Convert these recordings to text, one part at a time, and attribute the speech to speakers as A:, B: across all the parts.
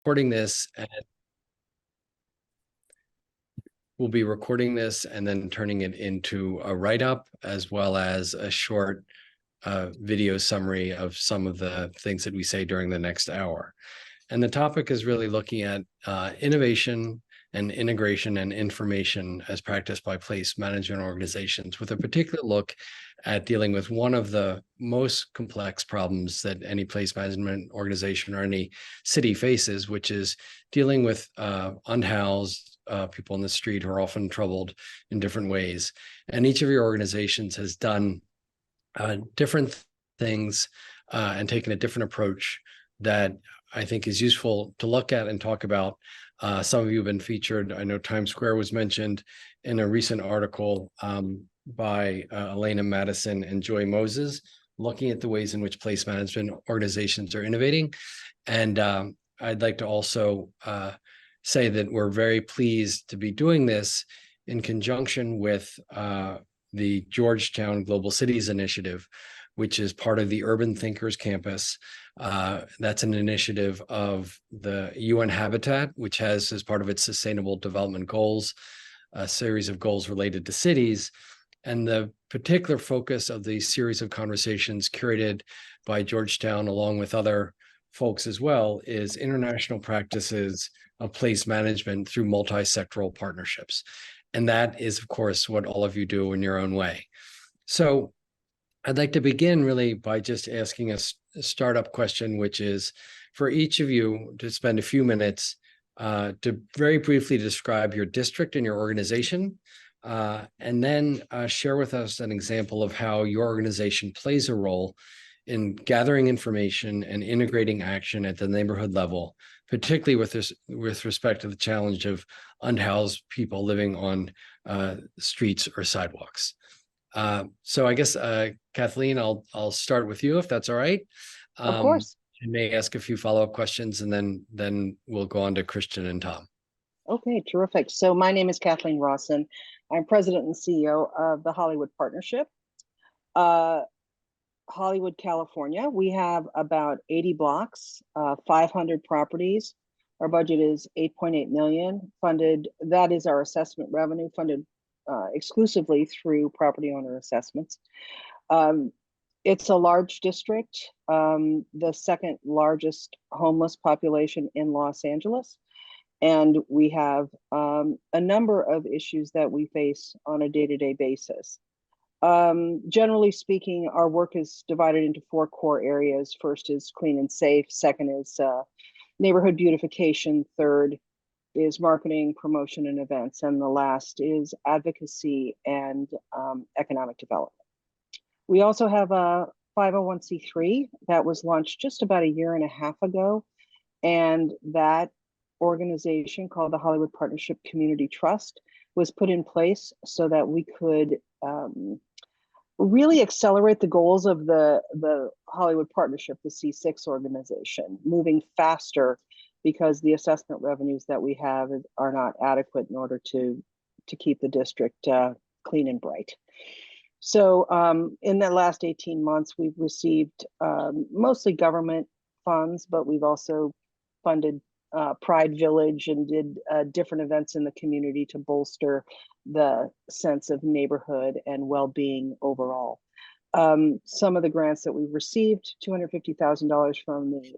A: recording this, and we'll be recording this and then turning it into a write-up as well as a short video summary of some of the things that we say during the next hour. And the topic is really looking at innovation and integration and information as practiced by place management organizations, with a particular look at dealing with one of the most complex problems that any place management organization or any city faces, which is dealing with unhoused people in the street who are often troubled in different ways. And each of your organizations has done different things and taken a different approach that I think is useful to look at and talk about. Some of you have been featured. I know Times Square was mentioned in a recent article by Elena Madison and Joy Moses, looking at the ways in which place management organizations are innovating. And I'd like to also say that we're very pleased to be doing this in conjunction with the Georgetown Global Cities Initiative, which is part of the Urban Thinkers Campus. That's an initiative of the UN Habitat, which has as part of its Sustainable Development Goals, a series of goals related to cities. And the particular focus of the series of conversations curated by Georgetown, along with other folks as well, is international practices of place management through multi-sectoral partnerships. And that is, of course, what all of you do in your own way. So I'd like to begin really by just asking a startup question, which is for each of you to spend a few minutes to very briefly describe your district and your organization, and then share with us an example of how your organization plays a role in gathering information and integrating action at the neighborhood level, particularly with respect to the challenge of unhoused people living on streets or sidewalks. So I guess, Kathleen, I'll start with you, if that's all right.
B: Of course.
A: I may ask a few follow-up questions, and then we'll go on to Christian and Tom.
B: Okay, terrific. So my name is Kathleen Rawson. I'm president and CEO of the Hollywood Partnership. Hollywood, California. We have about 80 blocks, 500 properties. Our budget is 8.8 million funded. That is our assessment revenue, funded exclusively through property owner assessments. It's a large district, the second largest homeless population in Los Angeles. And we have a number of issues that we face on a day-to-day basis. Generally speaking, our work is divided into 4 core areas. First is clean and safe. Second is neighborhood beautification. Third is marketing, promotion, and events. And the last is advocacy and economic development. We also have a 501c3 that was launched just about a year and a half ago. And that organization, called the Hollywood Partnership Community Trust, was put in place so that we could really accelerate the goals of the Hollywood Partnership, the C6 organization, moving faster because the assessment revenues that we have are not adequate in order to keep the district clean and bright. So in the last 18 months, we've received mostly government funds, but we've also funded Pride Village and did different events in the community to bolster the sense of neighborhood and well-being overall. Some of the grants that we've received, $250,000 from the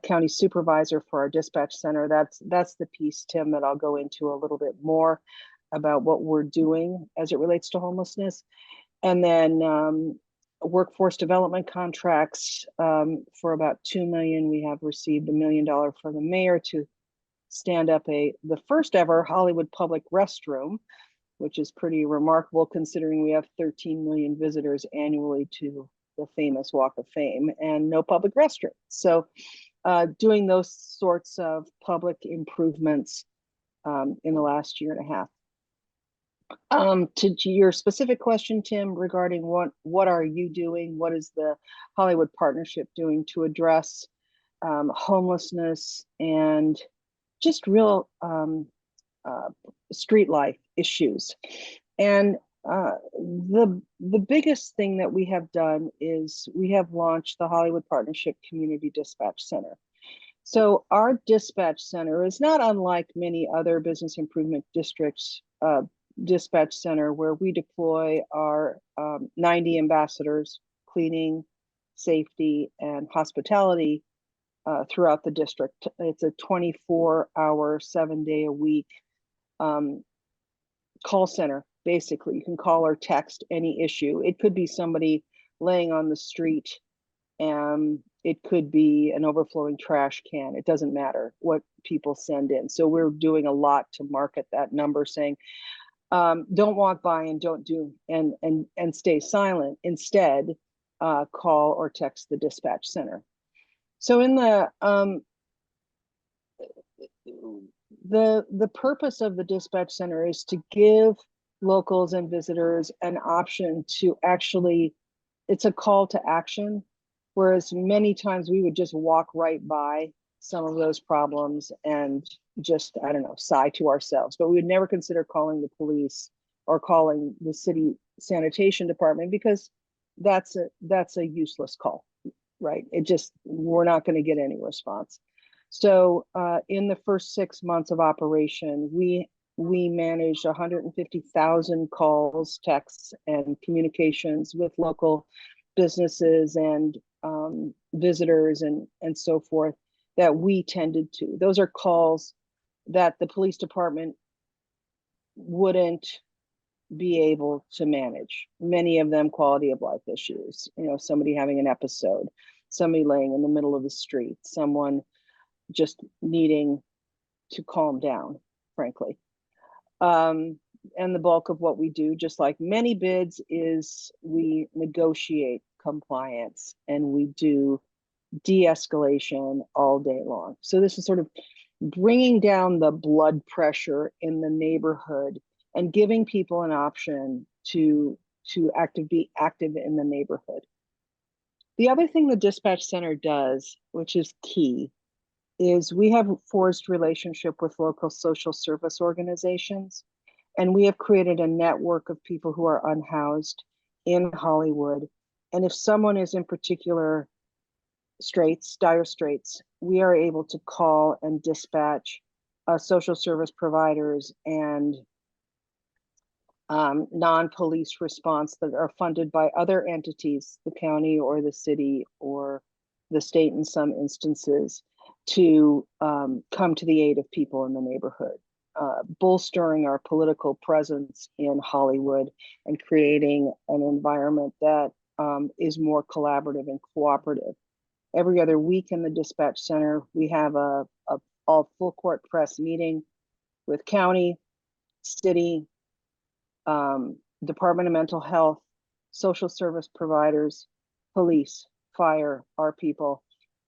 B: county supervisor for our dispatch center. That's the piece, Tim, that I'll go into a little bit more about what we're doing as it relates to homelessness. And then workforce development contracts for about $2 million. We have received $1 million from the mayor to stand up the first ever Hollywood public restroom, which is pretty remarkable considering we have 13 million visitors annually to the famous Walk of Fame and no public restroom. So doing those sorts of public improvements in the last year and a half. To your specific question, Tim, regarding what are you doing? What is the Hollywood Partnership doing to address homelessness and just real street life issues? And the biggest thing that we have done is we have launched the Hollywood Partnership Community Dispatch Center. So our dispatch center is not unlike many other business improvement districts dispatch center, where we deploy our 90 ambassadors, cleaning, safety, and hospitality throughout the district. It's a 24-hour, 7-day-a-week call center. Basically, you can call or text any issue. It could be somebody laying on the street, and it could be an overflowing trash can. It doesn't matter what people send in. So we're doing a lot to market that number, saying, don't walk by and don't do and stay silent. Instead, call or text the dispatch center. So in the purpose of the dispatch center is to give locals and visitors an option to actually, it's a call to action, whereas many times we would just walk right by some of those problems and just, I don't know, sigh to ourselves, but we would never consider calling the police or calling the city sanitation department, because that's a useless call, right? It just, we're not going to get any response. So in the first 6 months of operation, we managed 150,000 calls, texts, and communications with local businesses and visitors and so forth that we tended to. Those are calls that the police department wouldn't be able to manage. Many of them quality of life issues, somebody having an episode, somebody laying in the middle of the street, someone just needing to calm down, frankly. And the bulk of what we do, just like many bids, is we negotiate compliance and we do de-escalation all day long. So this is sort of bringing down the blood pressure in the neighborhood and giving people an option to be active in the neighborhood. The other thing the dispatch center does, which is key, is we have forged relationship with local social service organizations, and we have created a network of people who are unhoused in Hollywood. And if someone is in particular dire straits, we are able to call and dispatch social service providers and non-police response that are funded by other entities, the county or the city or the state in some instances, to come to the aid of people in the neighborhood, bolstering our political presence in Hollywood and creating an environment that is more collaborative and cooperative. Every other week in the dispatch center, we have a all full court press meeting with county, city, Department of Mental Health, social service providers, police, fire, our people,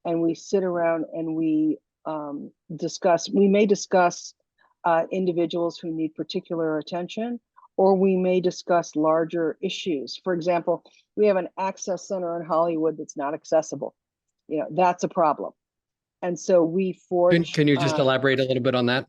B: and we sit around and we may discuss individuals who need particular attention, or we may discuss larger issues. For example, we have an access center in Hollywood that's not accessible. That's a problem. And so we forge.
A: Can you just elaborate a little bit on that?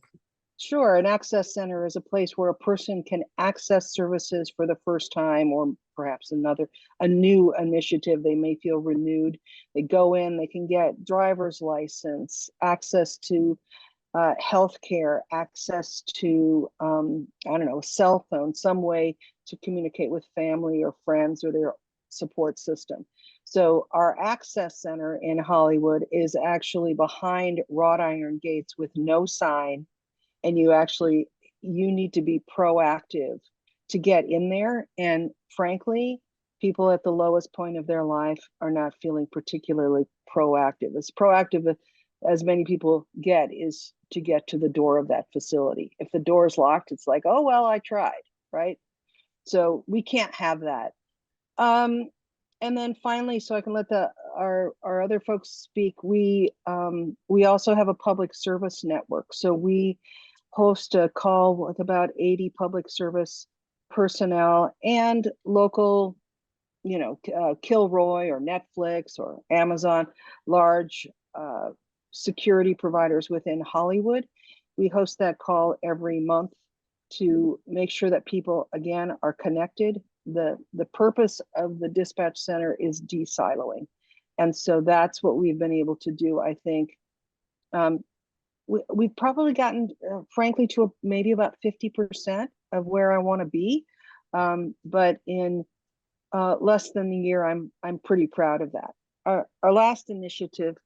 B: Sure. An access center is a place where a person can access services for the first time, or perhaps a new initiative. They may feel renewed. They go in, they can get driver's license, access to healthcare, access to, a cell phone, some way to communicate with family or friends or their support system. So our access center in Hollywood is actually behind wrought iron gates with no sign. And you need to be proactive to get in there. And frankly, people at the lowest point of their life are not feeling particularly proactive. As proactive as many people get is to get to the door of that facility. If the door is locked, it's like, oh, well, I tried, right? So we can't have that. And then finally, so I can let our other folks speak, we also have a public service network. So we host a call with about 80 public service personnel and local, Kilroy or Netflix or Amazon, large security providers within Hollywood. We host that call every month to make sure that people, again, are connected. The purpose of the dispatch center is de-siloing. And so that's what we've been able to do, I think, Um, we've probably gotten, frankly, to maybe about 50% of where I want to be. But in less than a year, I'm pretty proud of that. Our last initiative,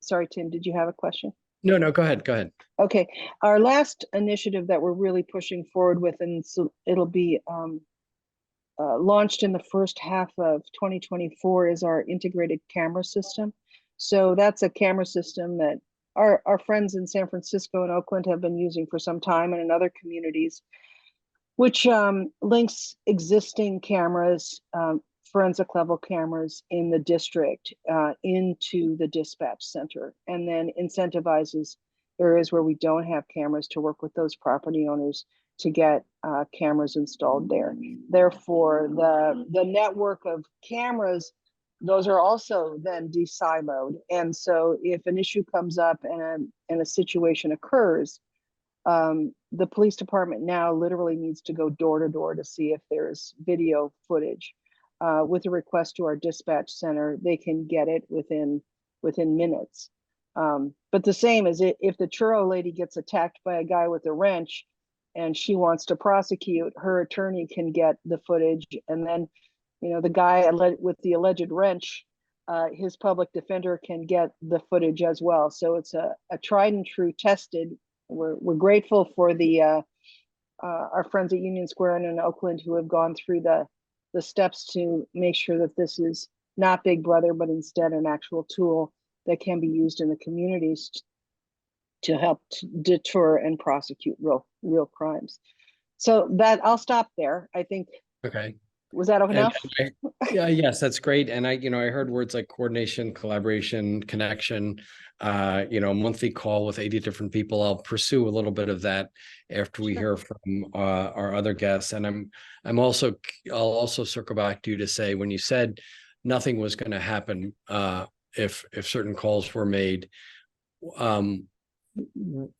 B: sorry, Tim, did you have a question?
A: No, no, go ahead. Go ahead.
B: Okay, our last initiative that we're really pushing forward with, and so it'll be launched in the first half of 2024, is our integrated camera system. So that's a camera system that our friends in San Francisco and Oakland have been using for some time, and in other communities, which links existing cameras, forensic level cameras in the district into the dispatch center, and then incentivizes areas where we don't have cameras to work with those property owners to get cameras installed there. Therefore, the network of cameras, those are also then de-siloed. And so if an issue comes up and a situation occurs, the police department now literally needs to go door to door to see if there's video footage. With a request to our dispatch center, they can get it within minutes. But the same as if the churro lady gets attacked by a guy with a wrench and she wants to prosecute, her attorney can get the footage, and then, you know, the guy with the alleged wrench, his public defender can get the footage as well. So it's a tried and true, tested. We're grateful for the our friends at Union Square and in Oakland who have gone through the steps to make sure that this is not Big Brother, but instead an actual tool that can be used in the communities to help deter and prosecute real crimes. So that, I'll stop there. I think.
A: Okay.
B: Was that enough?
A: Yeah, yes, that's great. And I heard words like coordination, collaboration, connection, a monthly call with 80 different people. I'll pursue a little bit of that after we hear from our other guests. And I'll also circle back to you to say, when you said nothing was going to happen if certain calls were made,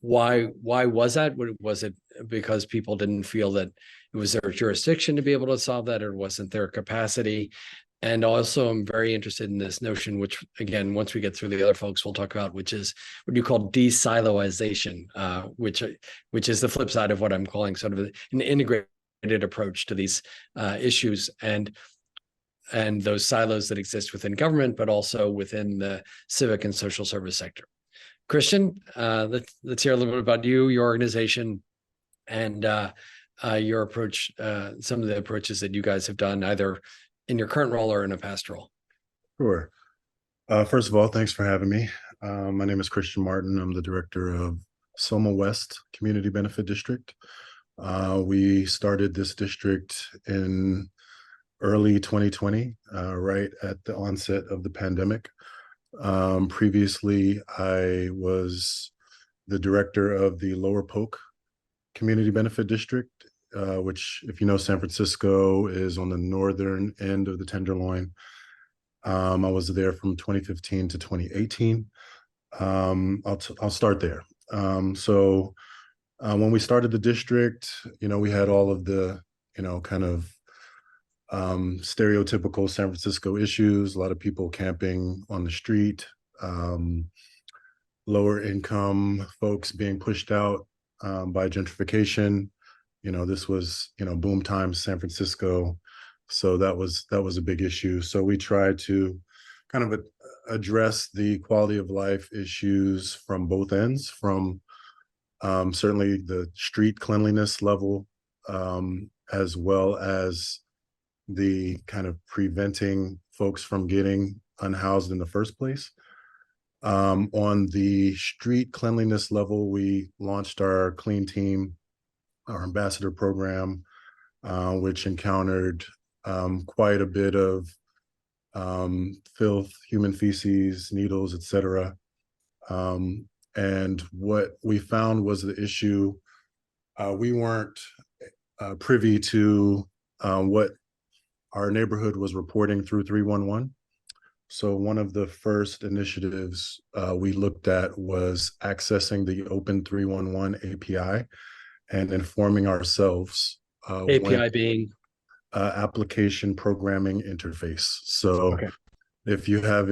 A: why was that? Was it because people didn't feel that it was their jurisdiction to be able to solve that, or wasn't their capacity? And also, I'm very interested in this notion, which again, once we get through the other folks, we'll talk about, which is what you call de-siloization, which is the flip side of what I'm calling sort of an integrated approach to these issues and those silos that exist within government, but also within the civic and social service sector. Christian, let's hear a little bit about you, your organization, and your approach, some of the approaches that you guys have done, either in your current role or in a past role.
C: Sure. First of all, thanks for having me. My name is Christian Martin. I'm the director of Soma West Community Benefit District. We started this district in early 2020, right at the onset of the pandemic. Previously, I was the director of the Lower Polk Community Benefit District, which, if you know, San Francisco is on the northern end of the Tenderloin. I was there from 2015 to 2018. I'll start there. So when we started the district, we had all of the, kind of stereotypical San Francisco issues, a lot of people camping on the street, lower income folks being pushed out by gentrification. This was, boom times San Francisco. So that was a big issue. So we tried to kind of address the quality of life issues from both ends, from certainly the street cleanliness level, as well as the kind of preventing folks from getting unhoused in the first place. On the street cleanliness level, we launched our Clean Team, our ambassador program, which encountered quite a bit of filth, human feces, needles, etc. And what we found was the issue, we weren't privy to what our neighborhood was reporting through 311. So one of the first initiatives we looked at was accessing the Open 311 API and informing ourselves.
A: API being?
C: Application Programming Interface. So if you have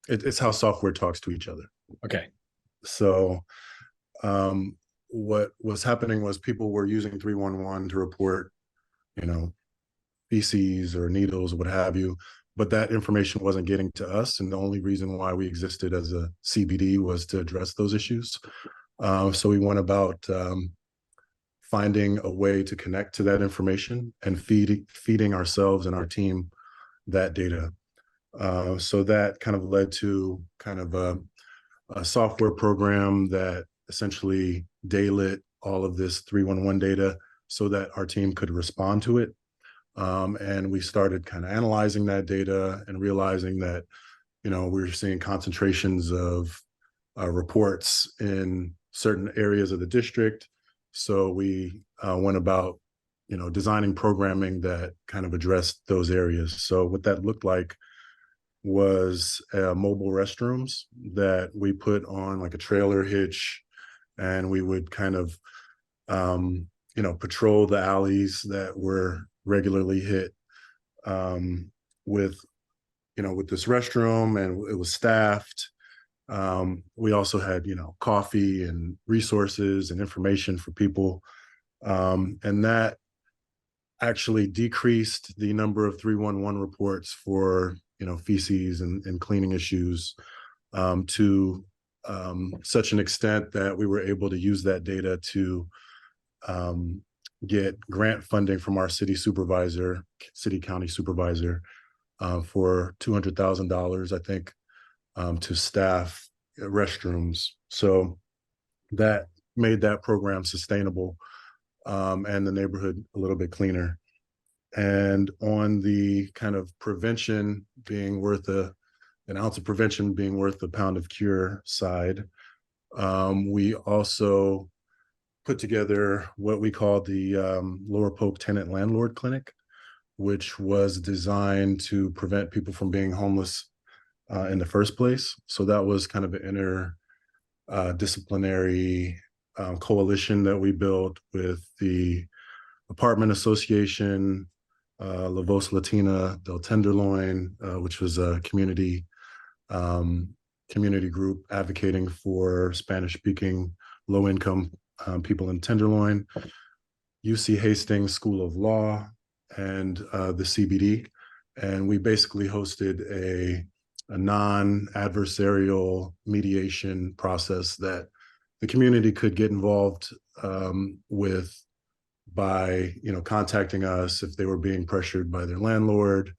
C: it's how software talks to each other.
A: Okay.
C: So what was happening was people were using 311 to report, you know, feces or needles or what have you, but that information wasn't getting to us. And the only reason why we existed as a CBD was to address those issues. So we went about finding a way to connect to that information and feeding ourselves and our team that data. So that kind of led to kind of a software program that essentially daylit all of this 311 data so that our team could respond to it. And we started kind of analyzing that data and realizing that, we were seeing concentrations of reports in certain areas of the district. So we went about, designing programming that kind of addressed those areas. So what that looked like was mobile restrooms that we put on like a trailer hitch, and we would kind of, patrol the alleys that were regularly hit with, with this restroom, and it was staffed. We also had, coffee and resources and information for people. And that actually decreased the number of 311 reports for, feces and cleaning issues to such an extent that we were able to use that data to get grant funding from our city county supervisor for $200,000, I think, to staff restrooms. So that made that program sustainable, and the neighborhood a little bit cleaner. And on the kind of prevention being worth an ounce of prevention being worth a pound of cure side, we also put together what we call the Lower Polk Tenant Landlord Clinic, which was designed to prevent people from being homeless in the first place. So that was kind of an interdisciplinary coalition that we built with the Apartment Association, La Voz Latina del Tenderloin, which was a community group advocating for Spanish-speaking, low-income people in Tenderloin, UC Hastings School of Law, and the CBD. And we basically hosted a non-adversarial mediation process that the community could get involved with by, contacting us if they were being pressured by their landlord.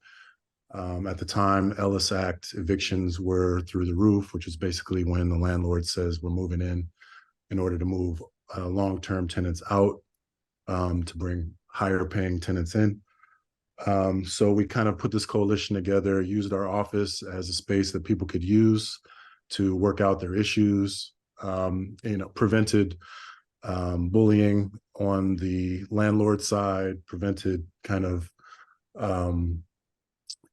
C: At the time, Ellis Act evictions were through the roof, which is basically when the landlord says we're moving in order to move long-term tenants out to bring higher paying tenants in. So we kind of put this coalition together, used our office as a space that people could use to work out their issues, prevented bullying on the landlord side, prevented kind of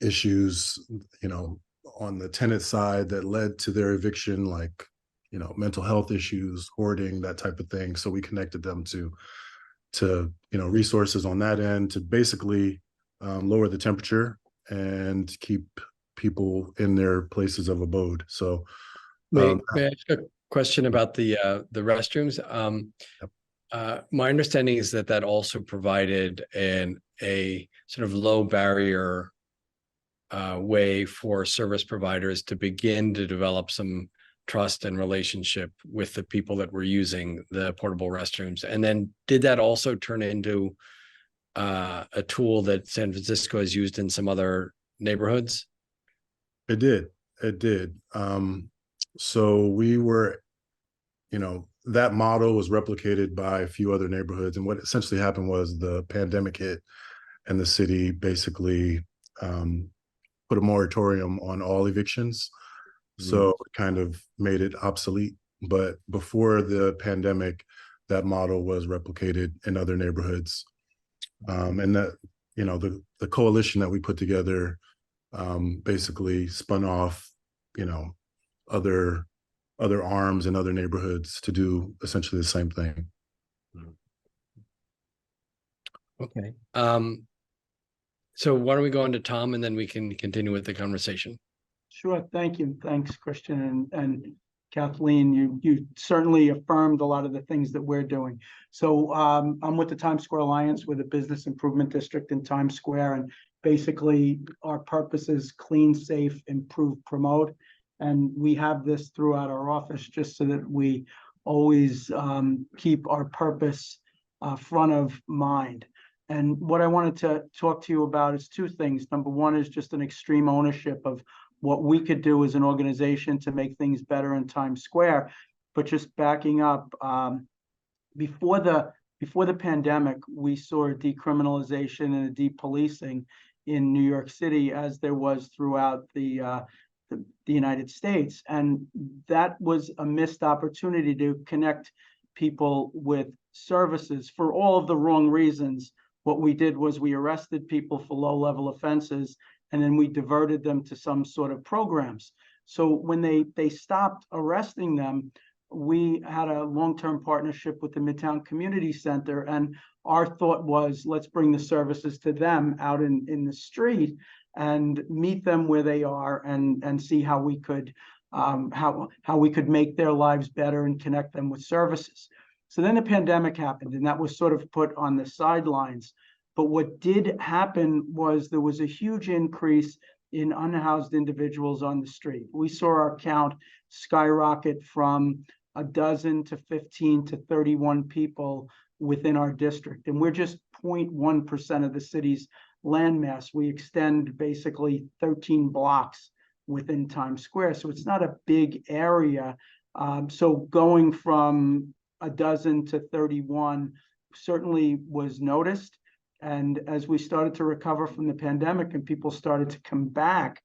C: issues, on the tenant side that led to their eviction, like, mental health issues, hoarding, that type of thing. So we connected them to resources on that end to basically lower the temperature and keep people in their places of abode. So
A: May I ask a question about the restrooms? My understanding is that also provided a sort of low barrier way for service providers to begin to develop some trust and relationship with the people that were using the portable restrooms. And then did that also turn into a tool that San Francisco has used in some other neighborhoods?
C: It did. So we were, that model was replicated by a few other neighborhoods. And what essentially happened was the pandemic hit and the city basically put a moratorium on all evictions. So it kind of made it obsolete. But before the pandemic, that model was replicated in other neighborhoods. And that, the coalition that we put together basically spun off, other arms in other neighborhoods to do essentially the same thing.
A: Okay. So why don't we go on to Tom, and then we can continue with the conversation.
D: Sure. Thank you. Thanks, Christian. And Kathleen, you certainly affirmed a lot of the things that we're doing. So I'm with the Times Square Alliance. We're the business improvement district in Times Square, and basically our purpose is clean, safe, improve, promote. And we have this throughout our office just so that we always keep our purpose front of mind. And what I wanted to talk to you about is two things. Number one is just an extreme ownership of what we could do as an organization to make things better in Times Square. But just backing up, before the pandemic, we saw a decriminalization and a depolicing in New York City, as there was throughout the United States. And that was a missed opportunity to connect people with services for all of the wrong reasons. What we did was we arrested people for low-level offenses, and then we diverted them to some sort of programs. So when they stopped arresting them, we had a long-term partnership with the Midtown Community Center, and our thought was, let's bring the services to them out in the street and meet them where they are, and see how we could make their lives better and connect them with services. So then the pandemic happened, and that was sort of put on the sidelines. But what did happen was there was a huge increase in unhoused individuals on the street. We saw our count skyrocket from 12 to 15 to 31 people within our district. And we're just 0.1% of the city's landmass. We extend basically 13 blocks within Times Square. So it's not a big area. So going from 12 to 31 certainly was noticed. And as we started to recover from the pandemic and people started to come back,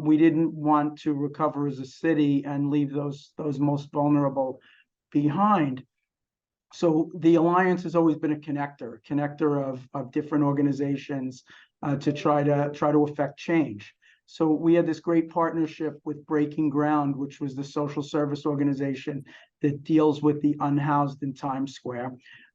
D: we didn't want to recover as a city and leave those most vulnerable behind. So the Alliance has always been a connector of different organizations to try to affect change. So we had this great partnership with Breaking Ground, which was the social service organization that deals with the unhoused in Times Square.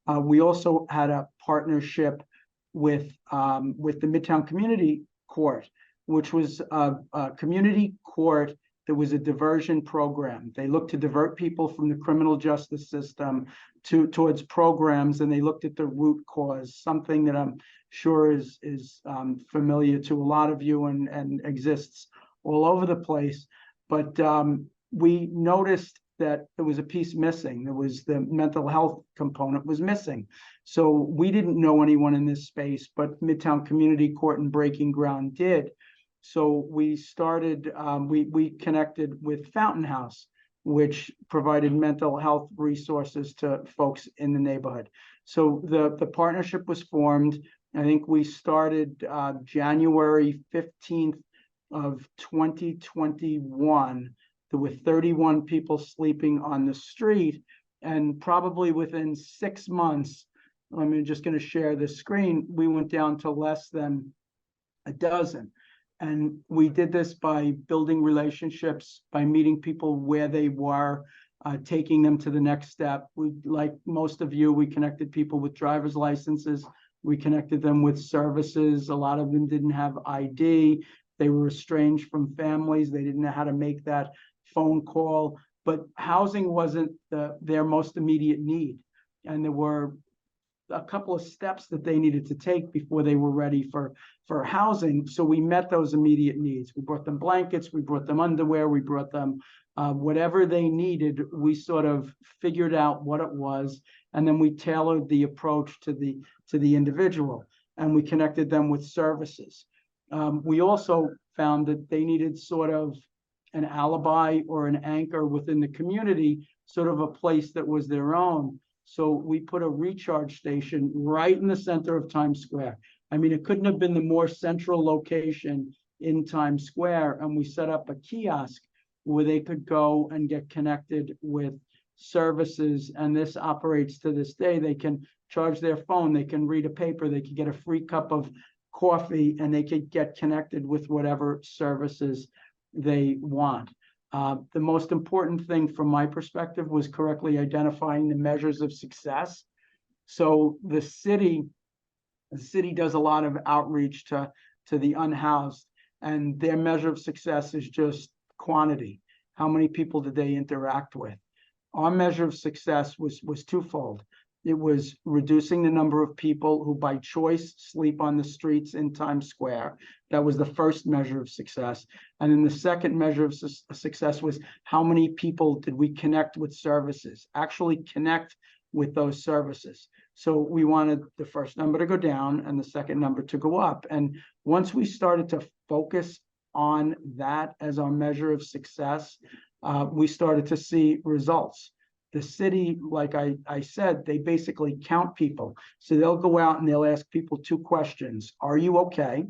D: We also had a partnership with the Midtown Community Court, which was a community court that was a diversion program. They looked to divert people from the criminal justice system towards programs, and they looked at the root cause, something that I'm sure is familiar to a lot of you and exists all over the place. But we noticed that there was a piece missing. There was the mental health component was missing. So we didn't know anyone in this space, but Midtown Community Court and Breaking Ground did. So we started, we connected with Fountain House, which provided mental health resources to folks in the neighborhood. So the partnership was formed. I think we started January 15th of 2021. There were 31 people sleeping on the street, and probably within 6 months, I'm just going to share the screen, we went down to less than a dozen. And we did this by building relationships, by meeting people where they were, taking them to the next step. We, like most of you, we connected people with driver's licenses. We connected them with services. A lot of them didn't have ID. They were estranged from families. They didn't know how to make that phone call. But housing wasn't their most immediate need. And there were a couple of steps that they needed to take before they were ready for housing. So we met those immediate needs. We brought them blankets, we brought them underwear, we brought them whatever they needed. We sort of figured out what it was, and then we tailored the approach to the individual, and we connected them with services. We also found that they needed sort of an alibi or an anchor within the community, sort of a place that was their own. So we put a recharge station right in the center of Times Square. I mean, it couldn't have been the more central location in Times Square. And we set up a kiosk where they could go and get connected with services. And this operates to this day. They can charge their phone, they can read a paper, they can get a free cup of coffee, and they could get connected with whatever services they want. The most important thing from my perspective was correctly identifying the measures of success. So the city does a lot of outreach to the unhoused, and their measure of success is just quantity. how many people did they interact with? Our measure of success was twofold. It was reducing the number of people who by choice sleep on the streets in Times Square. That was the first measure of success. And then the second measure of success was how many people did we connect with services, actually connect with those services. So we wanted the first number to go down and the second number to go up. And once we started to focus on that as our measure of success, we started to see results. The city, like I said, they basically count people. So they'll go out and they'll ask people two questions. Are you okay?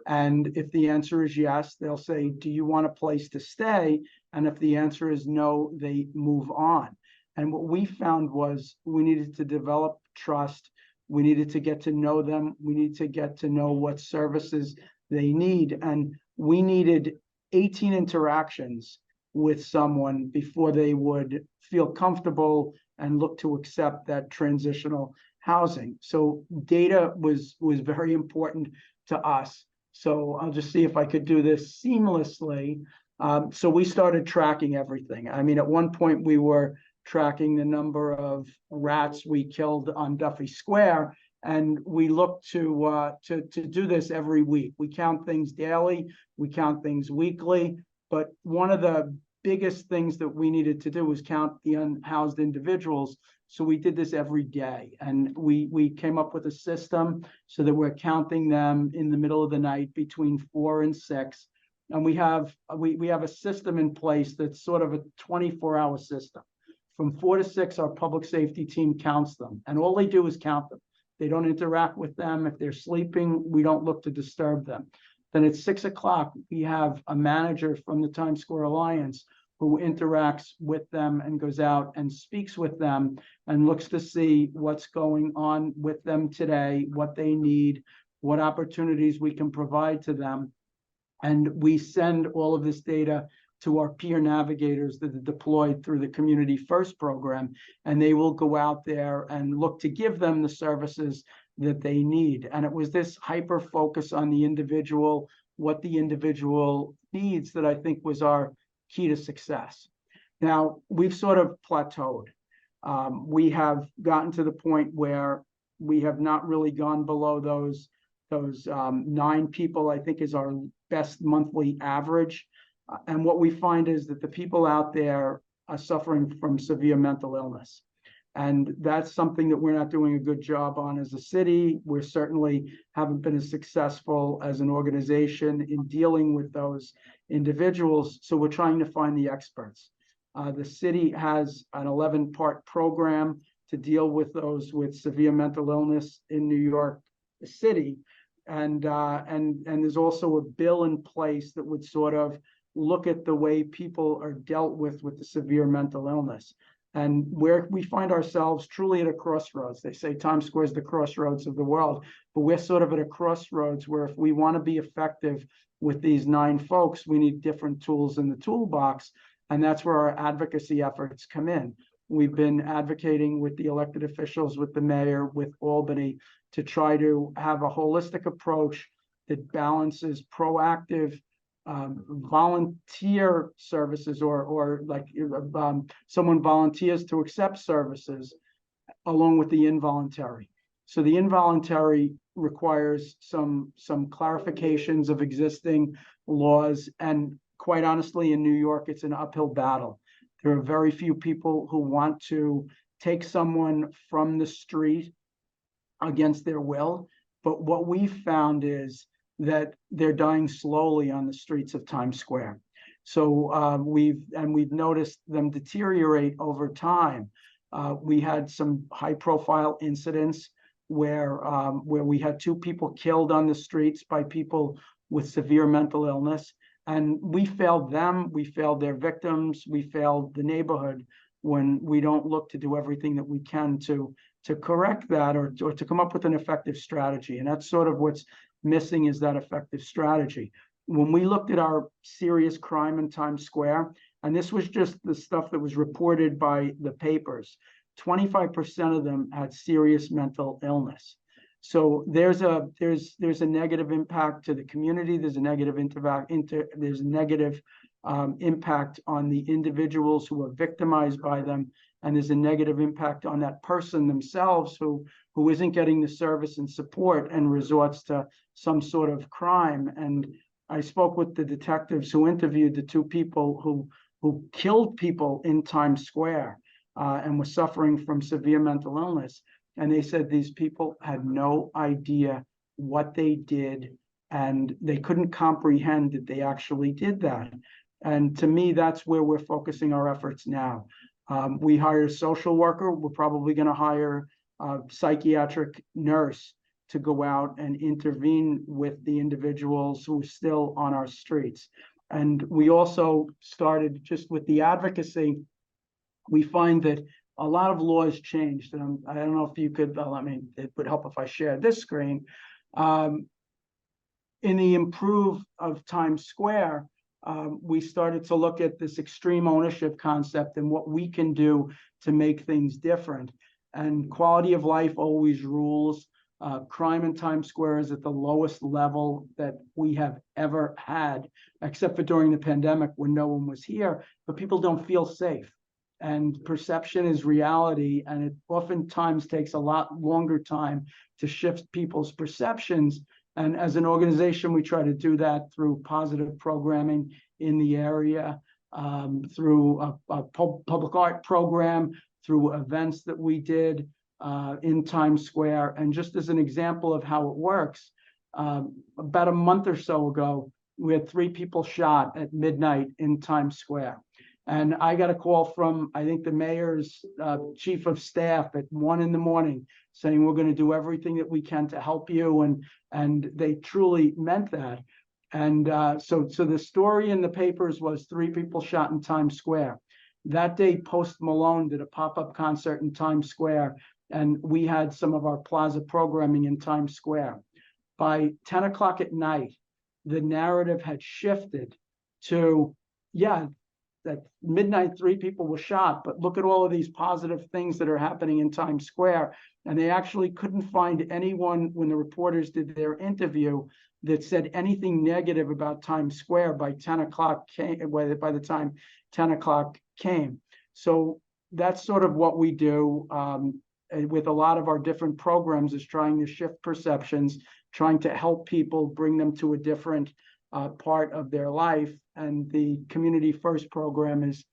D: And if the answer is yes, they'll say, do you want a place to stay? And if the answer is no, they move on. And what we found was we needed to develop trust. We needed to get to know them. We need to get to know what services they need. And we needed 18 interactions with someone before they would feel comfortable and look to accept that transitional housing. So data was very important to us. So I'll just see if I could do this seamlessly. So we started tracking everything. I mean, at one point we were tracking the number of rats we killed on Duffy Square, and we look to do this every week. We count things daily, we count things weekly, but one of the biggest things that we needed to do was count the unhoused individuals. So we did this every day, and we came up with a system so that we're counting them in the middle of the night between 4 and 6. And we have a system in place that's sort of a 24-hour system. From 4 to 6, our public safety team counts them, and all they do is count them. They don't interact with them. If they're sleeping, we don't look to disturb them. Then at 6 o'clock, we have a manager from the Times Square Alliance who interacts with them and goes out and speaks with them and looks to see what's going on with them today, what they need, what opportunities we can provide to them. And we send all of this data to our peer navigators that are deployed through the Community First program, and they will go out there and look to give them the services that they need. And it was this hyper focus on the individual, what the individual needs, that I think was our key to success. Now, we've sort of plateaued. We have gotten to the point where we have not really gone below those 9 people, I think, is our best monthly average. And what we find is that the people out there are suffering from severe mental illness. And that's something that we're not doing a good job on as a city. We certainly haven't been as successful as an organization in dealing with those individuals. So we're trying to find the experts. The city has an 11-part program to deal with those with severe mental illness in New York City. And there's also a bill in place that would sort of look at the way people are dealt with the severe mental illness. And where we find ourselves truly at a crossroads. They say Times Square is the crossroads of the world, but we're sort of at a crossroads where if we want to be effective with these 9 folks, we need different tools in the toolbox. And that's where our advocacy efforts come in. We've been advocating with the elected officials, with the mayor, with Albany, to try to have a holistic approach that balances proactive volunteer services or like someone volunteers to accept services along with the involuntary. So the involuntary requires some clarifications of existing laws, and quite honestly, in New York, it's an uphill battle. There are very few people who want to take someone from the street against their will. But what we found is that they're dying slowly on the streets of Times Square. So we've noticed them deteriorate over time. We had some high-profile incidents where we had 2 people killed on the streets by people with severe mental illness, and we failed them. We failed their victims. We failed the neighborhood when we don't look to do everything that we can to correct that or to come up with an effective strategy. And that's sort of what's missing, is that effective strategy. When we looked at our serious crime in Times Square, and this was just the stuff that was reported by the papers, 25% of them had serious mental illness. So there's a negative impact to the community. There's a negative there's a negative impact on the individuals who are victimized by them, and there's a negative impact on that person themselves who isn't getting the service and support and resorts to some sort of crime. And I spoke with the detectives who interviewed the two people who killed people in Times Square and were suffering from severe mental illness. And they said these people had no idea what they did, and they couldn't comprehend that they actually did that. And to me, that's where we're focusing our efforts now. We hired a social worker. We're probably going to hire a psychiatric nurse to go out and intervene with the individuals who are still on our streets. And we also started just with the advocacy. We find that a lot of laws changed. And I don't know if you could, it would help if I shared this screen. In the improve of Times Square, we started to look at this extreme ownership concept and what we can do to make things different. And quality of life always rules. Crime in Times Square is at the lowest level that we have ever had, except for during the pandemic when no one was here, but people don't feel safe. And perception is reality, and it oftentimes takes a lot longer time to shift people's perceptions. And as an organization, we try to do that through positive programming in the area, through a public art program, through events that we did in Times Square. And just as an example of how it works, about a month or so ago, we had 3 people shot at midnight in Times Square. And I got a call from, I think, the mayor's chief of staff at 1 a.m. saying, we're going to do everything that we can to help you. And they truly meant that. And so the story in the papers was 3 people shot in Times Square. That day, Post Malone did a pop-up concert in Times Square, and we had some of our plaza programming in Times Square. By 10 o'clock at night, the narrative had shifted to, yeah, that midnight 3 people were shot, but look at all of these positive things that are happening in Times Square. And they actually couldn't find anyone, when the reporters did their interview, that said anything negative about Times Square by 10 o'clock by the time 10 o'clock came. So that's sort of what we do with a lot of our different programs, is trying to shift perceptions, trying to help people, bring them to a different part of their life. And the Community First program is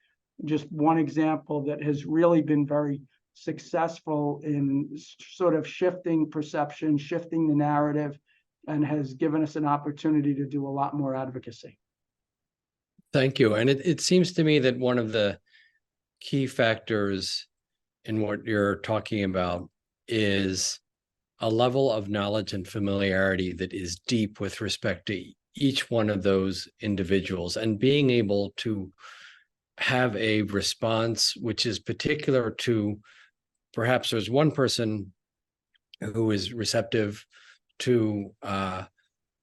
D: just one example that has really been very successful in sort of shifting perception, shifting the narrative, and has given us an opportunity to do a lot more advocacy.
A: Thank you. And it seems to me that one of the key factors in what you're talking about is a level of knowledge and familiarity that is deep with respect to each one of those individuals, and being able to have a response which is particular to, perhaps there's one person who is receptive to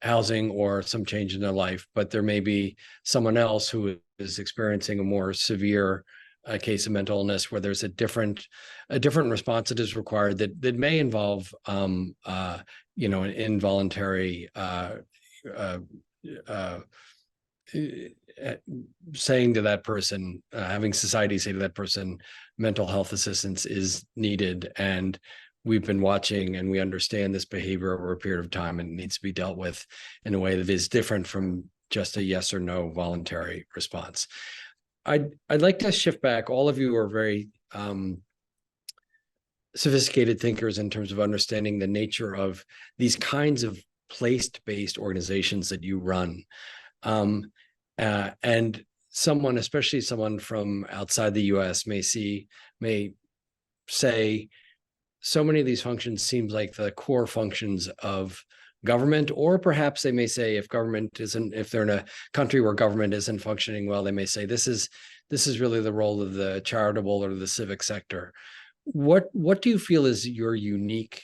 A: housing or some change in their life, but there may be someone else who is experiencing a more severe case of mental illness, where there's a different response that is required that may involve an involuntary saying to that person, having society say to that person, mental health assistance is needed. And we've been watching, and we understand this behavior over a period of time, and it needs to be dealt with in a way that is different from just a yes or no voluntary response. I'd like to shift back. All of you are very sophisticated thinkers in terms of understanding the nature of these kinds of place-based organizations that you run. And someone, especially someone from outside the US, may say, so many of these functions seems like the core functions of government, or perhaps they may say, if they're in a country where government isn't functioning well, they may say this is really the role of the charitable or the civic sector. What do you feel is your unique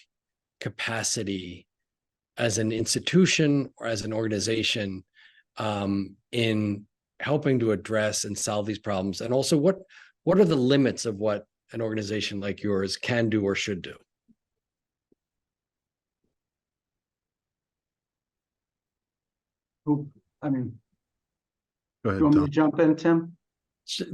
A: capacity as an institution or as an organization in helping to address and solve these problems? And also, what are the limits of what an organization like yours can do or should do?
C: Go
D: You
C: ahead,
D: want me
C: Tom.
D: to jump in, Tim?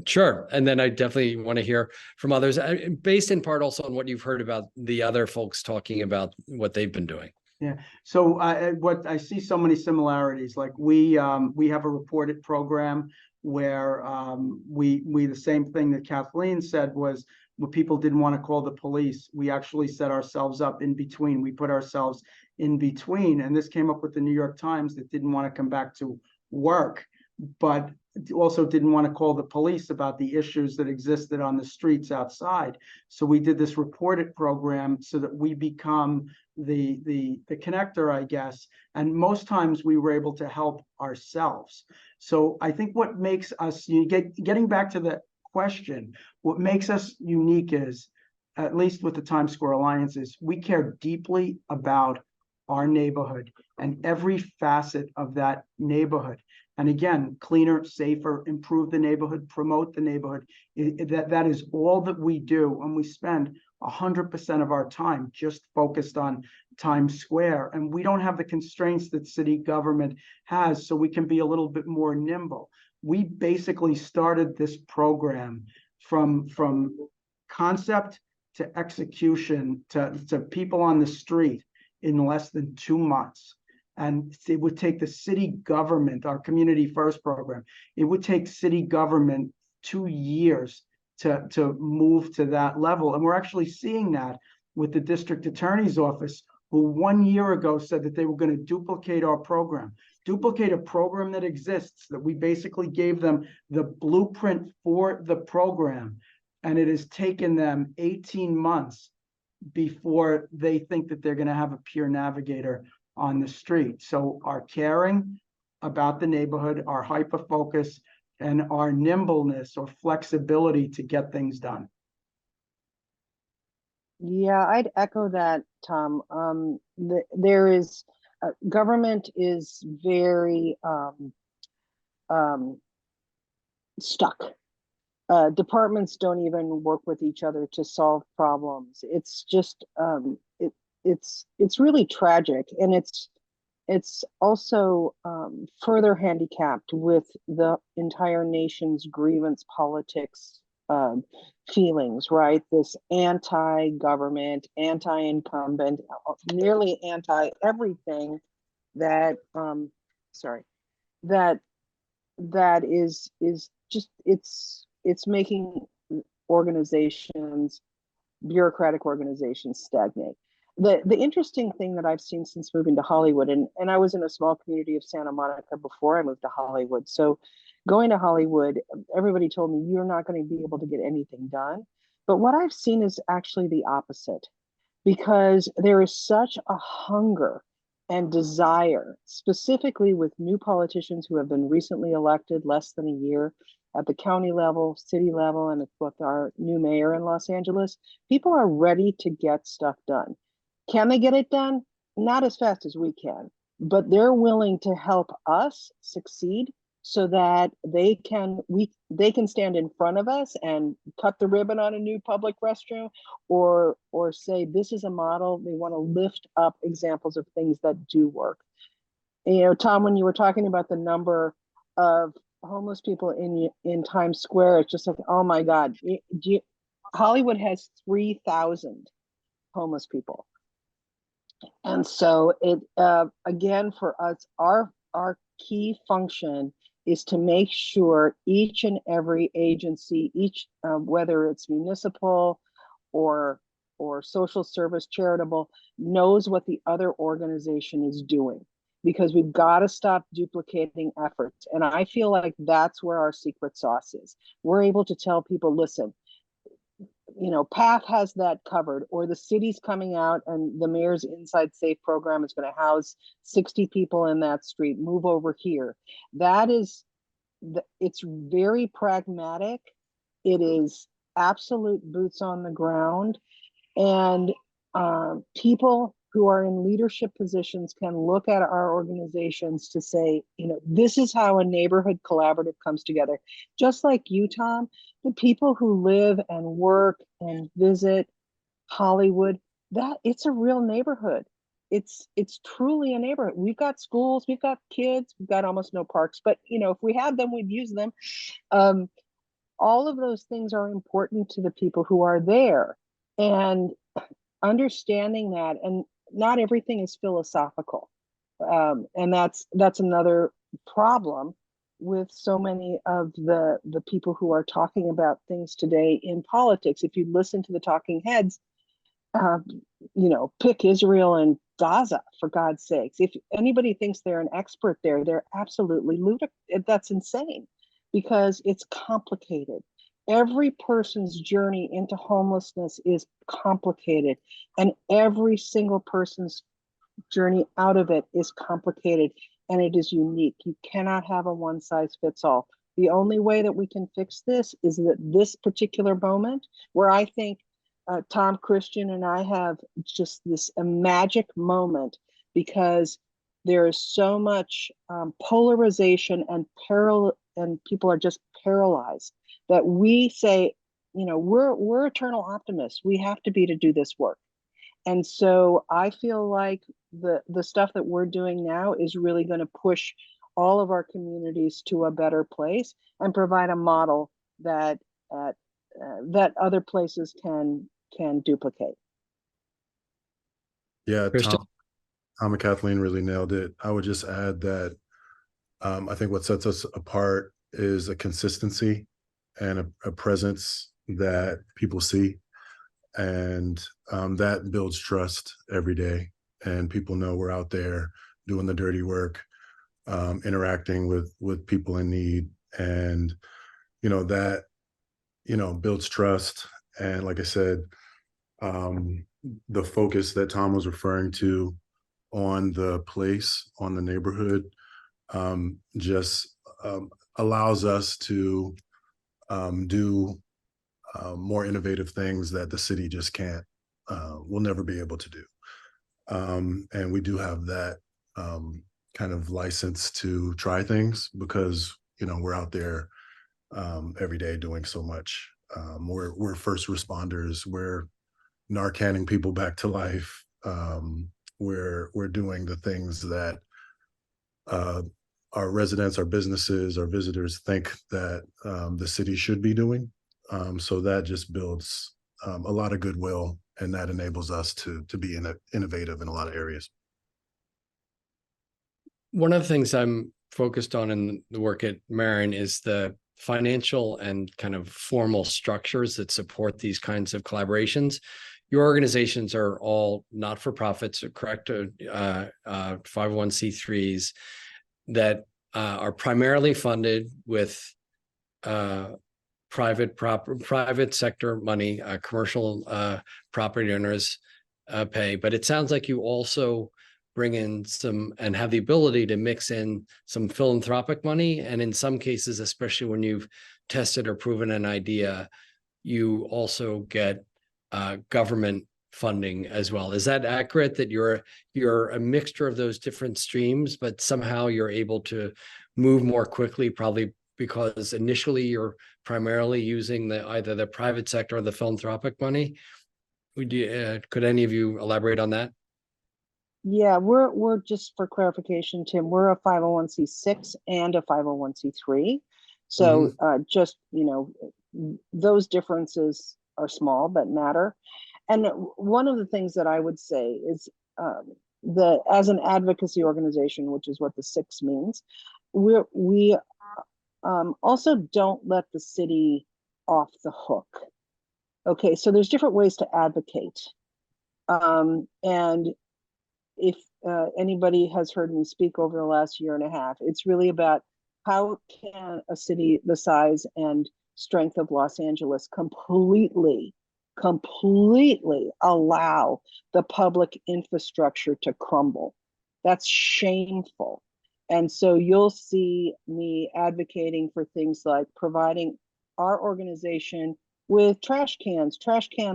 A: Sure. And then I definitely want to hear from others, based in part also on what you've heard about the other folks talking about what they've been doing.
D: Yeah. So what I see so many similarities. Like we have a reported program where we the same thing that Kathleen said was when people didn't want to call the police, we actually set ourselves up in between. We put ourselves in between, and this came up with the New York Times that didn't want to come back to work, but also didn't want to call the police about the issues that existed on the streets outside. So we did this reported program so that we become the connector, I guess. And most times we were able to help ourselves. So I think what makes us getting back to the question, what makes us unique is, at least with the Times Square Alliance, is we care deeply about our neighborhood and every facet of that neighborhood. And again, cleaner, safer, improve the neighborhood, promote the neighborhood. That is all that we do. And we spend 100% of our time just focused on Times Square. And we don't have the constraints that city government has, so we can be a little bit more nimble. We basically started this program from concept to execution to people on the street in less than 2 months. And it would take the city government, our Community First program, it would take city government 2 years to move to that level. And we're actually seeing that with the district attorney's office, who 1 year ago said that they were going to duplicate our program, duplicate a program that exists, that we basically gave them the blueprint for the program. And it has taken them 18 months before they think that they're going to have a peer navigator on the street. So our caring about the neighborhood, our hyper focus, and our nimbleness or flexibility to get things done.
B: Yeah, I'd echo that, Tom. There is government is very stuck. Departments don't even work with each other to solve problems. It's just it's really tragic, and it's also further handicapped with the entire nation's grievance politics feelings, right? This anti-government, anti-incumbent, nearly anti-everything that that is just it's making organizations, bureaucratic organizations, stagnate. The interesting thing that I've seen since moving to Hollywood, and I was in a small community of Santa Monica before I moved to Hollywood. So going to Hollywood, everybody told me you're not going to be able to get anything done. But what I've seen is actually the opposite, because there is such a hunger and desire, specifically with new politicians who have been recently elected less than a year at the county level, city level, and with our new mayor in Los Angeles. People are ready to get stuff done. Can they get it done? Not as fast as we can, but they're willing to help us succeed so that they can stand in front of us and cut the ribbon on a new public restroom, or say this is a model. They want to lift up examples of things that do work. You know, Tom, when you were talking about the number of homeless people in Times Square, it's just like, oh my God, Hollywood has 3,000 homeless people. And so it again, for us, our key function is to make sure each and every agency, whether it's municipal or social service, charitable, knows what the other organization is doing, because we've got to stop duplicating efforts. And I feel like that's where our secret sauce is. We're able to tell people, listen, you know, PATH has that covered, or the city's coming out and the mayor's Inside Safe program is going to house 60 people in that street. Move over here. That is, it's very pragmatic. It is absolute boots on the ground. And people who are in leadership positions can look at our organizations to say, you know, this is how a neighborhood collaborative comes together. Just like you, Tom, the people who live and work and visit Hollywood, that it's a real neighborhood. it's truly a neighborhood. We've got schools, we've got kids, we've got almost no parks, but if we had them, we'd use them. All of those things are important to the people who are there, and understanding that, and not everything is philosophical. And that's another problem with so many of the people who are talking about things today in politics. If you listen to the talking heads, pick Israel and Gaza, for God's sakes. If anybody thinks they're an expert there, they're absolutely ludicrous. That's insane, because it's complicated. Every person's journey into homelessness is complicated, and every single person's journey out of it is complicated, and it is unique. You cannot have a one size fits all. The only way that we can fix this is that this particular moment, where I think Tom Christian and I have just this a magic moment, because there is so much polarization and and people are just paralyzed, that we say, we're eternal optimists. We have to be to do this work. And so I feel like the stuff that we're doing now is really going to push all of our communities to a better place, and provide a model that that other places can duplicate.
C: Yeah,
A: Christian?
C: Tom and Kathleen really nailed it. I would just add that I think what sets us apart is a consistency and a presence that people see, and that builds trust every day. And people know we're out there doing the dirty work, interacting with people in need, and that builds trust. And like I said, the focus that Tom was referring to on the place, on the neighborhood, just allows us to do more innovative things that the city just can't, will never be able to do. And we do have that kind of license to try things, because we're out there every day doing so much. We're first responders. We're Narcanning people back to life. We're doing the things that our residents, our businesses, our visitors think that the city should be doing. So that just builds a lot of goodwill, and that enables us to be innovative in a lot of areas.
A: One of the things I'm focused on in the work at Marin is the financial and kind of formal structures that support these kinds of collaborations. Your organizations are all not-for-profits, correct? 501c3s that are primarily funded with private sector money, commercial property owners pay. But it sounds like you also bring in some and have the ability to mix in some philanthropic money. And in some cases, especially when you've tested or proven an idea, you also get government funding as well. Is that accurate, that you're a mixture of those different streams, but somehow you're able to move more quickly, probably because initially you're primarily using either the private sector or the philanthropic money? Could any of you elaborate on that?
B: Yeah, we're just for clarification, Tim, we're a 501c6 and a 501c3. So just, those differences are small but matter. And one of the things that I would say is as an advocacy organization, which is what the 6 means, we also don't let the city off the hook. Okay, so there's different ways to advocate. And if anybody has heard me speak over the last year and a half, it's really about how can a city the size and strength of Los Angeles completely allow the public infrastructure to crumble. That's shameful. And so you'll see me advocating for things like providing our organization with trash can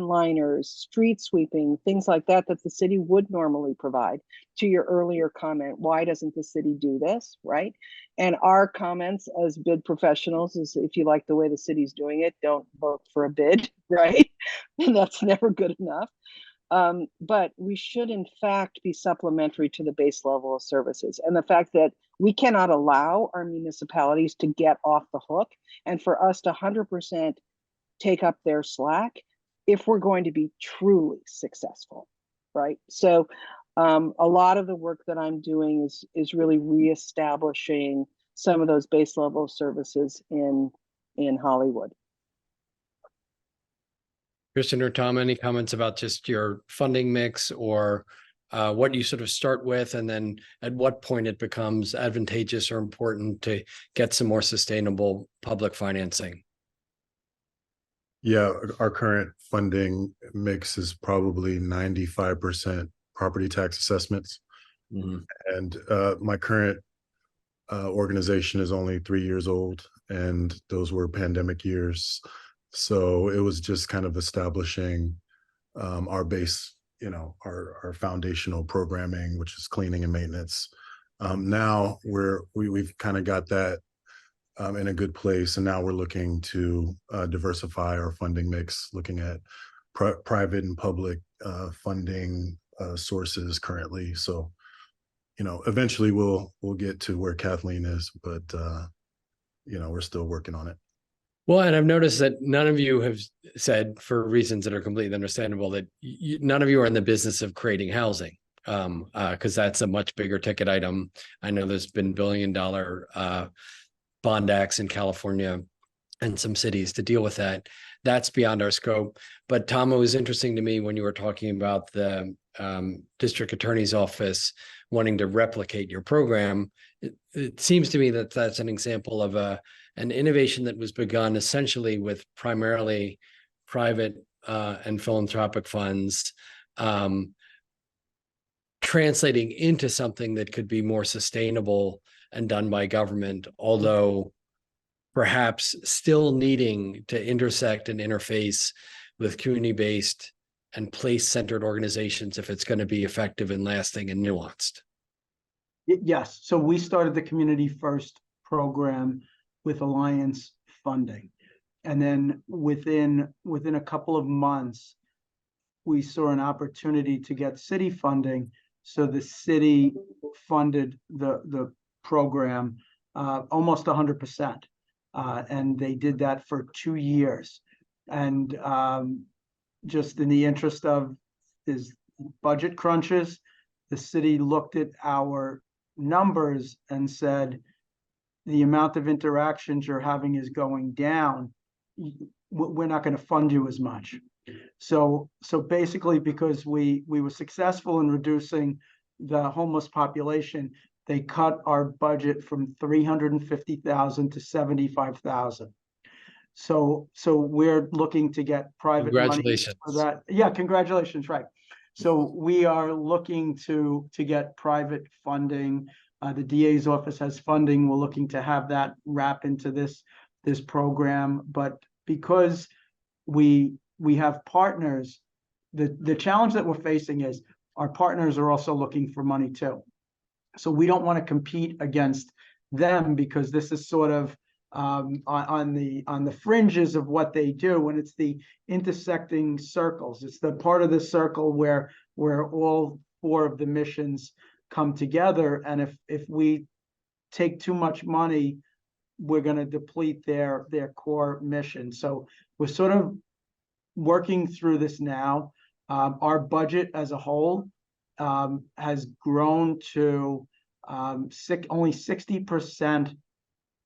B: liners, street sweeping, things like that the city would normally provide. To your earlier comment, why doesn't the city do this, right? And our comments as bid professionals is, if you like the way the city's doing it, don't vote for a bid, right? And that's never good enough. But we should in fact be supplementary to the base level of services. And the fact that we cannot allow our municipalities to get off the hook and for us to 100% take up their slack if we're going to be truly successful, right? So a lot of the work that I'm doing is really reestablishing some of those base level services in Hollywood.
A: Kristen or Tom, any comments about just your funding mix or what you sort of start with, and then at what point it becomes advantageous or important to get some more sustainable public financing?
C: Yeah, our current funding mix is probably 95% property tax assessments.
A: Mhm.
C: And my current organization is only 3 years old, and those were pandemic years. So it was just kind of establishing our base, our foundational programming, which is cleaning and maintenance. Now we've kind of got that in a good place, and now we're looking to diversify our funding mix, looking at private and public funding sources currently. So, eventually we'll get to where Kathleen is, but we're still working on it.
A: Well, and I've noticed that none of you have said, for reasons that are completely understandable, that none of you are in the business of creating housing, because that's a much bigger ticket item. I know there's been billion-dollar bond acts in California and some cities to deal with that. That's beyond our scope. But Tom, it was interesting to me when you were talking about the district attorney's office wanting to replicate your program. It seems to me that that's an example of an innovation that was begun essentially with primarily private and philanthropic funds, translating into something that could be more sustainable and done by government, although perhaps still needing to intersect and interface with community-based and place-centered organizations if it's going to be effective and lasting and nuanced.
D: Yes. So we started the Community First program with Alliance funding. And then within a couple of months, we saw an opportunity to get city funding. So the city funded the program almost 100%. And they did that for 2 years. And just in the interest of his budget crunches, the city looked at our numbers and said, the amount of interactions you're having is going down. We're not going to fund you as much. So basically, because we were successful in reducing the homeless population, they cut our budget from 350,000 to 75,000. So we're looking to get private money for that. Yeah, congratulations, right. So we are looking to get private funding. The DA's office has funding. We're looking to have that wrap into this program. But because we have partners, the challenge that we're facing is our partners are also looking for money too. So we don't want to compete against them, because this is sort of on the fringes of what they do, and it's the intersecting circles. It's the part of the circle where all 4 of the missions come together. And if we take too much money, we're going to deplete their core mission. So we're sort of working through this now. Our budget as a whole has grown to only 60%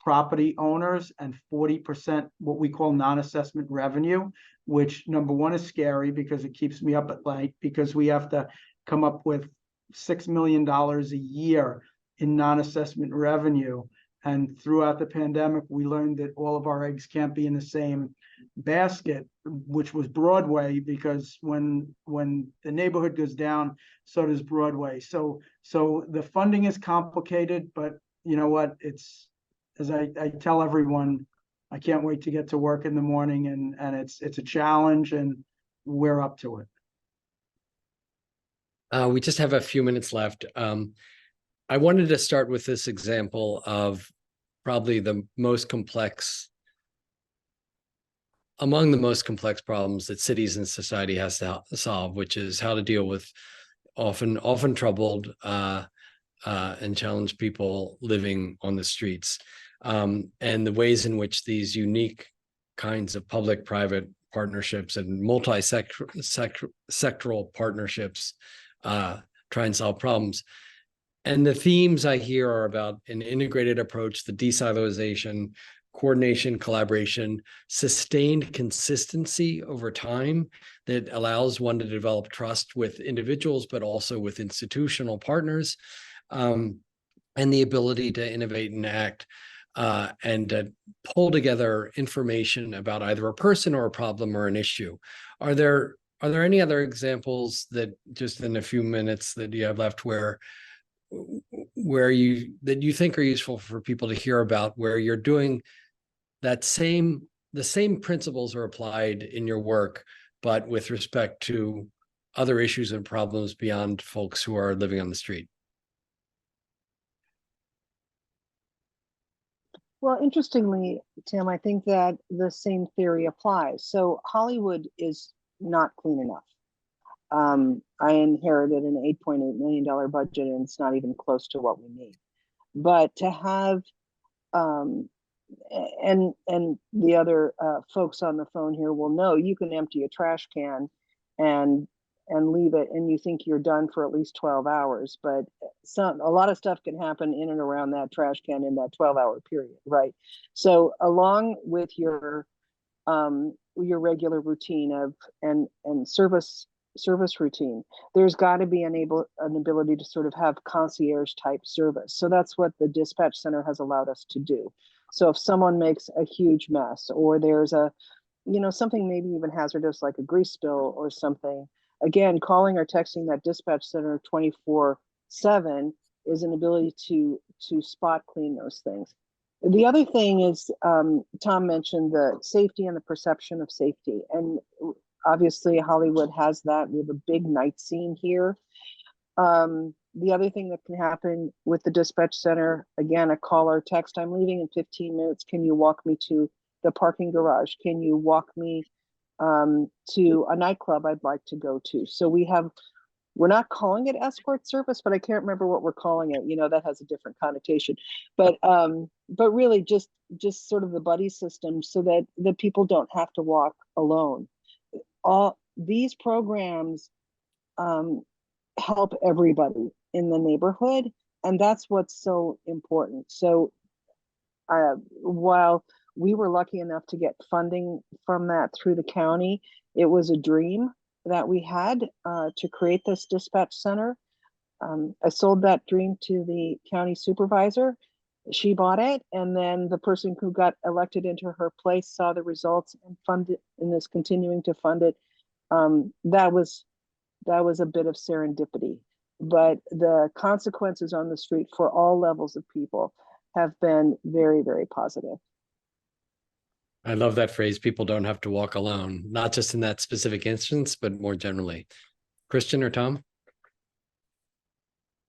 D: property owners and 40% what we call non-assessment revenue, which number one is scary because it keeps me up at night, because we have to come up with $6 million a year in non-assessment revenue. And throughout the pandemic, we learned that all of our eggs can't be in the same basket, which was Broadway, because when the neighborhood goes down, so does Broadway. So the funding is complicated, but you know what? It's, as I tell everyone, I can't wait to get to work in the morning, and it's a challenge, and we're up to it.
A: We just have a few minutes left. I wanted to start with this example of probably the most complex among the most complex problems that cities and society has to solve, which is how to deal with often troubled and challenged people living on the streets, and the ways in which these unique kinds of public-private partnerships and multi-sectoral partnerships try and solve problems. And the themes I hear are about an integrated approach, the desiloization, coordination, collaboration, sustained consistency over time that allows one to develop trust with individuals, but also with institutional partners, and the ability to innovate and act, and to pull together information about either a person or a problem or an issue. Are there any other examples that, just in a few minutes that you have left, where you think are useful for people to hear about, where you're doing the same principles are applied in your work, but with respect to other issues and problems beyond folks who are living on the street?
B: Well, interestingly, Tim, I think that the same theory applies. So Hollywood is not clean enough. I inherited an $8.8 million budget, and it's not even close to what we need. But to have, and the other folks on the phone here will know, you can empty a trash can and leave it, and you think you're done for at least 12 hours. But a lot of stuff can happen in and around that trash can in that 12-hour period, right? So along with your regular routine of and service routine, there's got to be an ability to sort of have concierge type service. So that's what the dispatch center has allowed us to do. So if someone makes a huge mess, or there's something maybe even hazardous like a grease spill or something, again, calling or texting that dispatch center 24/7 is an ability to spot clean those things. The other thing is, Tom mentioned the safety and the perception of safety. And obviously Hollywood has that. We have a big night scene here. The other thing that can happen with the dispatch center, again, a call or text, I'm leaving in 15 minutes. Can you walk me to the parking garage? Can you walk me to a nightclub I'd like to go to? So we're not calling it escort service, but I can't remember what we're calling it. That has a different connotation. But really just sort of the buddy system, so that the people don't have to walk alone. All these programs help everybody in the neighborhood, and that's what's so important. So while we were lucky enough to get funding from that through the county, it was a dream that we had to create this dispatch center. I sold that dream to the county supervisor. She bought it, and then the person who got elected into her place saw the results and funded, and is continuing to fund it. That was a bit of serendipity, but the consequences on the street for all levels of people have been very, very positive.
A: I love that phrase, people don't have to walk alone, not just in that specific instance, but more generally. Christian or Tom?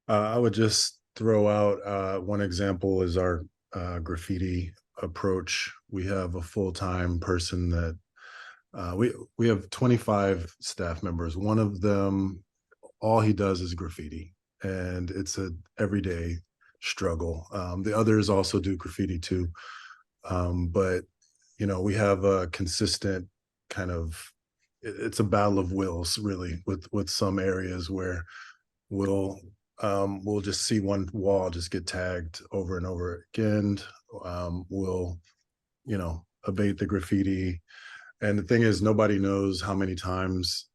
C: I would just throw out one example is our graffiti approach. We have a full-time person that we have 25 staff members. One of them, all he does is graffiti, and it's a everyday struggle. The others also do graffiti too, but we have a consistent kind of, it's a battle of wills really with some areas where we'll just see one wall just get tagged over and over again. We'll abate the graffiti, and the thing is, nobody knows how many times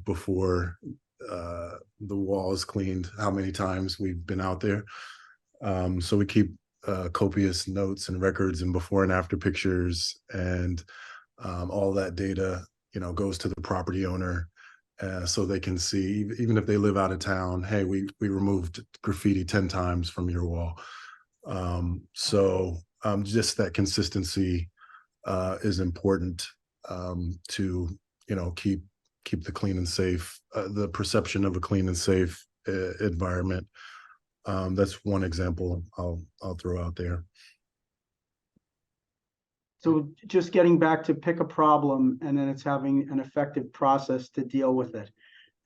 C: before the wall is cleaned, how many times we've been out there. So we keep copious notes and records and before and after pictures, and all that data goes to the property owner, so they can see, even if they live out of town, hey, we removed graffiti 10 times from your wall. So just that consistency is important to keep the clean and safe, the perception of a clean and safe environment. That's one example I'll throw out there.
D: So just getting back to pick a problem, and then it's having an effective process to deal with it.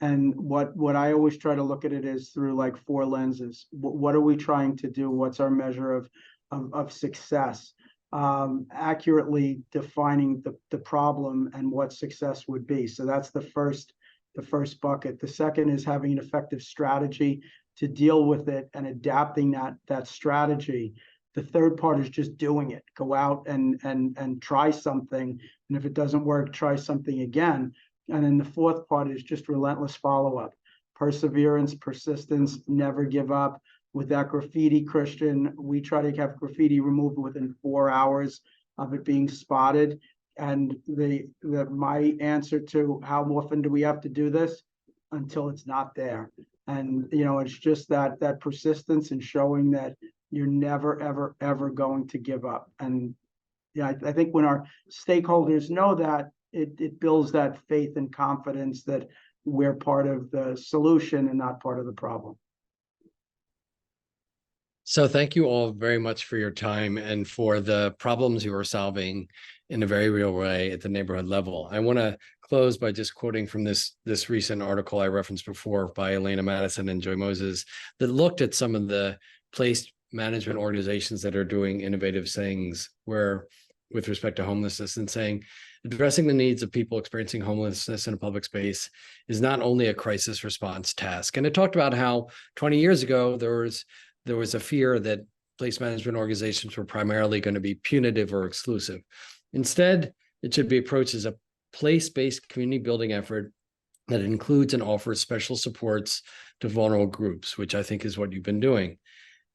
D: And what I always try to look at it is through like 4 lenses. What are we trying to do? What's our measure of success? Accurately defining the problem and what success would be. So that's the first bucket. The second is having an effective strategy to deal with it and adapting that strategy. The third part is just doing it. Go out and try something. And if it doesn't work, try something again. And then the fourth part is just relentless follow-up, perseverance, persistence, never give up. With that graffiti, Christian, we try to have graffiti removed within 4 hours of it being spotted. And my answer to how often do we have to do this? Until it's not there. And, you know, it's just that persistence and showing that you're never, ever, ever going to give up. And yeah, I think when our stakeholders know that, it builds that faith and confidence that we're part of the solution and not part of the problem.
A: So thank you all very much for your time and for the problems you are solving in a very real way at the neighborhood level. I want to close by just quoting from this recent article I referenced before by Elena Madison and Joy Moses that looked at some of the place management organizations that are doing innovative things where with respect to homelessness and saying addressing the needs of people experiencing homelessness in a public space is not only a crisis response task. And it talked about how 20 years ago there was a fear that place management organizations were primarily going to be punitive or exclusive. Instead, it should be approached as a place-based community building effort that includes and offers special supports to vulnerable groups, which I think is what you've been doing.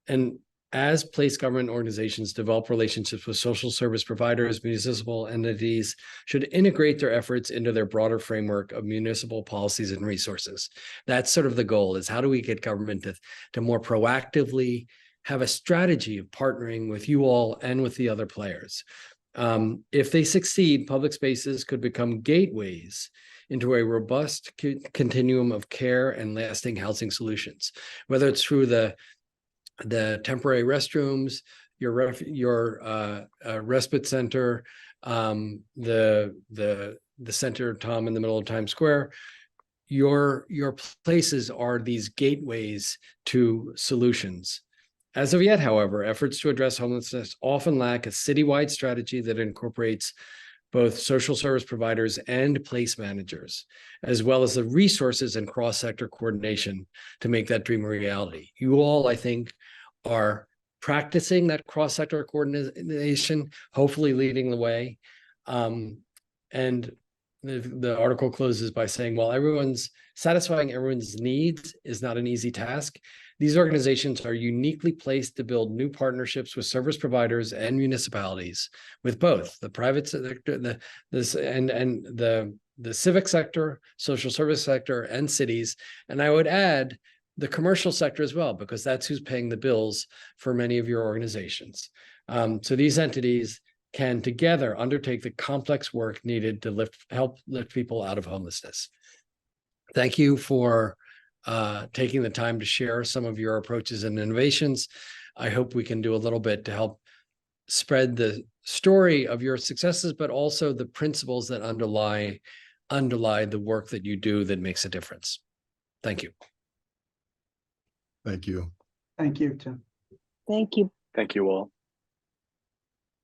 A: And as place government organizations develop relationships with social service providers, municipal entities should integrate their efforts into their broader framework of municipal policies and resources. That's sort of the goal, is how do we get government to more proactively have a strategy of partnering with you all and with the other players. If they succeed, public spaces could become gateways into a robust continuum of care and lasting housing solutions, whether it's through the temporary restrooms, your respite center, the center, Tom, in the middle of Times Square. Your places are these gateways to solutions. As of yet, however, efforts to address homelessness often lack a citywide strategy that incorporates both social service providers and place managers, as well as the resources and cross-sector coordination to make that dream a reality. You all, I think, are practicing that cross-sector coordination, hopefully leading the way. And the article closes by saying, while satisfying everyone's needs is not an easy task, these organizations are uniquely placed to build new partnerships with service providers and municipalities, with both the private sector, the civic sector, social service sector, and cities. And I would add the commercial sector as well, because that's who's paying the bills for many of your organizations. So these entities can together undertake the complex work needed to help lift people out of homelessness. Thank you for taking the time to share some of your approaches and innovations. I hope we can do a little bit to help spread the story of your successes, but also the principles that underlie the work that you do that makes a difference. Thank you.
C: Thank you.
D: Thank you, Tim.
B: Thank you.
E: Thank you all.